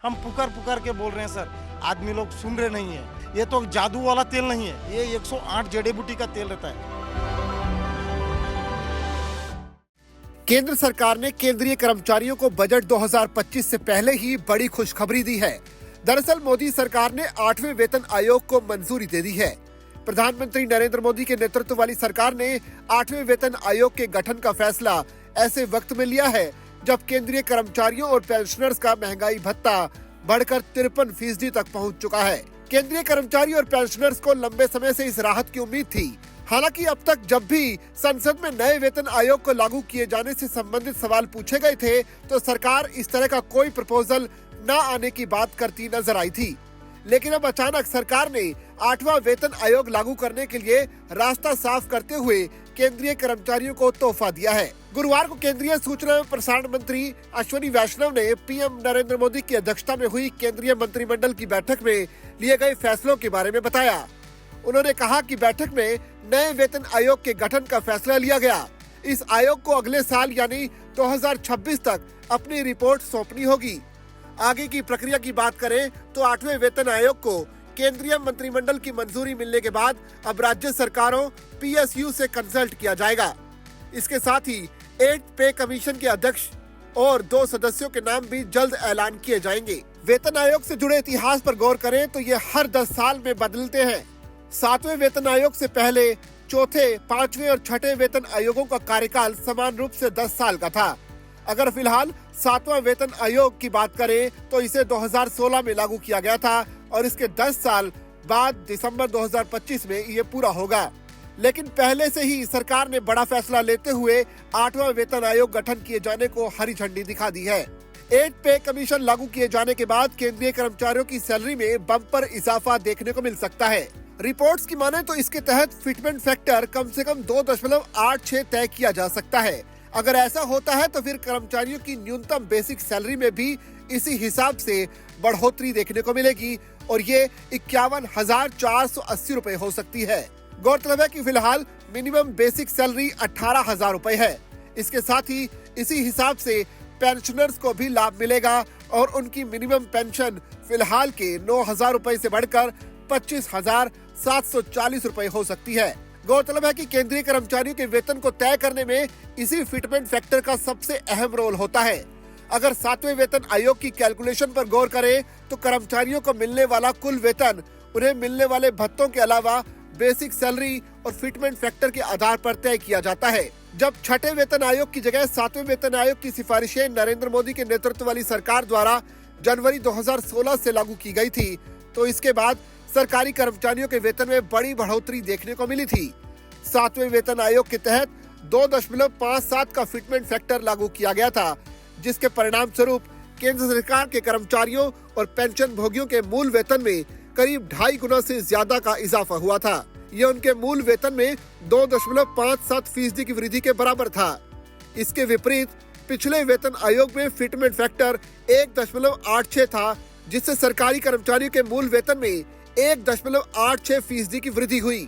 हम पुकार पुकार के बोल रहे हैं सर, आदमी लोग सुन रहे नहीं है। ये तो जादू वाला तेल नहीं है, ये 108 जड़ी बूटी का तेल रहता है। केंद्र सरकार ने केंद्रीय कर्मचारियों को बजट 2025 से पहले ही बड़ी खुशखबरी दी है। दरअसल मोदी सरकार ने 8वें वेतन आयोग को मंजूरी दे दी है। प्रधानमंत्री नरेंद्र मोदी के नेतृत्व वाली सरकार ने 8वें वेतन आयोग के गठन का फैसला ऐसे वक्त में लिया है जब केंद्रीय कर्मचारियों और पेंशनर्स का महंगाई भत्ता बढ़कर 53% तक पहुंच चुका है। केंद्रीय कर्मचारी और पेंशनर्स को लंबे समय से इस राहत की उम्मीद थी। हालांकि अब तक जब भी संसद में नए वेतन आयोग को लागू किए जाने से संबंधित सवाल पूछे गए थे तो सरकार इस तरह का कोई प्रपोजल न आने की बात करती नजर आई थी। लेकिन अब अचानक सरकार ने 8वां वेतन आयोग लागू करने के लिए रास्ता साफ करते हुए केंद्रीय कर्मचारियों को तोहफा दिया है। गुरुवार को केंद्रीय सूचना एवं प्रसारण मंत्री अश्विनी वैष्णव ने पीएम नरेंद्र मोदी की अध्यक्षता में हुई केंद्रीय मंत्रिमंडल की बैठक में लिए गए फैसलों के बारे में बताया। उन्होंने कहा कि बैठक में नए वेतन आयोग के गठन का फैसला लिया गया। इस आयोग को अगले साल यानी 2026 तक अपनी रिपोर्ट सौंपनी होगी। आगे की प्रक्रिया की बात करें तो 8वें वेतन आयोग को केंद्रीय मंत्रिमंडल की मंजूरी मिलने के बाद अब राज्य सरकारों पीएसयू से कंसल्ट किया जाएगा। इसके साथ ही 8th पे कमीशन के अध्यक्ष और 2 सदस्यों के नाम भी जल्द ऐलान किए जाएंगे। वेतन आयोग से जुड़े इतिहास पर गौर करें तो ये हर 10 साल में बदलते हैं। 7वें वेतन आयोग से पहले 4थे, 5वें और 6ठे वेतन आयोगों का कार्यकाल समान रूप से 10 साल का था। अगर फिलहाल 7वां वेतन आयोग की बात करें तो इसे 2016 में लागू किया गया था और इसके 10 साल बाद दिसंबर 2025 में ये पूरा होगा। लेकिन पहले से ही सरकार ने बड़ा फैसला लेते हुए 8वां वेतन आयोग गठन किए जाने को हरी झंडी दिखा दी है। 8th पे कमीशन लागू किए जाने के बाद केंद्रीय कर्मचारियों की सैलरी में बम्पर इजाफा देखने को मिल सकता है। रिपोर्ट्स की माने तो इसके तहत फिटमेंट फैक्टर कम से कम 2.86 तय किया जा सकता है। अगर ऐसा होता है तो फिर कर्मचारियों की न्यूनतम बेसिक सैलरी में भी इसी हिसाब से बढ़ोतरी देखने को मिलेगी और ये 51,480 रुपए हो सकती है। गौरतलब है कि फिलहाल मिनिमम बेसिक सैलरी 18,000 रुपए है। इसके साथ ही इसी हिसाब से पेंशनर्स को भी लाभ मिलेगा और उनकी मिनिमम पेंशन फिलहाल के 9,000 रुपए से बढ़कर 25,740 रुपए हो सकती है। गौरतलब है कि केंद्रीय कर्मचारियों के वेतन को तय करने में इसी फिटमेंट फैक्टर का सबसे अहम रोल होता है। अगर 7वें वेतन आयोग की कैलकुलेशन पर गौर करें तो कर्मचारियों को मिलने वाला कुल वेतन उन्हें मिलने वाले भत्तों के अलावा बेसिक सैलरी और फिटमेंट फैक्टर के आधार पर तय किया जाता है। जब 6ठे वेतन आयोग की जगह 7वें वेतन आयोग की सिफारिशें नरेंद्र मोदी के नेतृत्व वाली सरकार द्वारा जनवरी 2016 से लागू की गई थी तो इसके बाद सरकारी कर्मचारियों के वेतन में बड़ी बढ़ोतरी देखने को मिली थी। 7वें वेतन आयोग के तहत 2.57 का फिटमेंट फैक्टर लागू किया गया था, जिसके परिणाम स्वरूप केंद्र सरकार के कर्मचारियों और पेंशन भोगियों के मूल वेतन में करीब 2.5 गुना से ज्यादा का इजाफा हुआ था। ये उनके मूल वेतन में 2.57% की वृद्धि के बराबर था। इसके विपरीत पिछले वेतन आयोग में फिटमेंट फैक्टर 1.86 था, जिससे सरकारी कर्मचारियों के मूल वेतन में 1.86% की वृद्धि हुई।